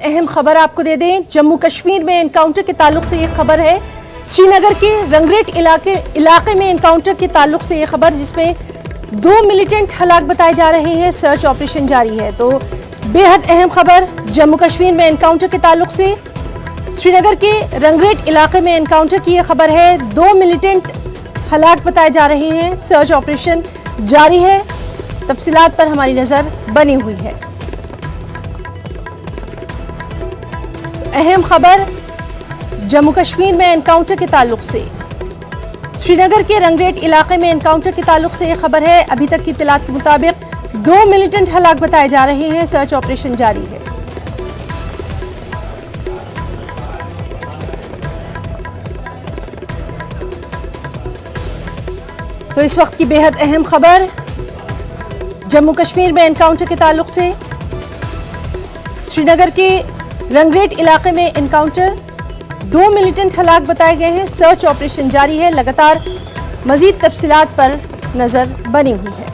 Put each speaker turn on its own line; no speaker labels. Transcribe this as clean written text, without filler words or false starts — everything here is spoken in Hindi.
अहम खबर आपको दे दें। जम्मू कश्मीर में एनकाउंटर के ताल्लुक से ये खबर है। श्रीनगर के रंगरेट इलाके में एनकाउंटर के ताल्लुक से ये खबर, जिसमें 2 मिलिटेंट हलाक बताए जा रहे हैं। सर्च ऑपरेशन जारी है। तो बेहद अहम खबर जम्मू कश्मीर में एनकाउंटर के ताल्लुक से। श्रीनगर के रंगरेट इलाके में एनकाउंटर की यह खबर है। 2 मिलिटेंट हलाक बताए जा रहे हैं। सर्च ऑपरेशन जारी है। तफसीलात पर हमारी नजर बनी हुई है। अहम खबर जम्मू कश्मीर में एनकाउंटर के ताल्लुक से। श्रीनगर के रंगरेट इलाके में एनकाउंटर के ताल्लुक से यह खबर है। अभी तक की इत्तलात के मुताबिक 2 मिलिटेंट हलाक बताए जा रहे हैं। सर्च ऑपरेशन जारी है। तो इस वक्त की बेहद अहम खबर जम्मू कश्मीर में एनकाउंटर के ताल्लुक से। श्रीनगर के रंगरेट इलाके में एनकाउंटर, 2 मिलिटेंट हलाक बताए गए हैं। सर्च ऑपरेशन जारी है। लगातार मजीद तफसीलात पर नजर बनी हुई है।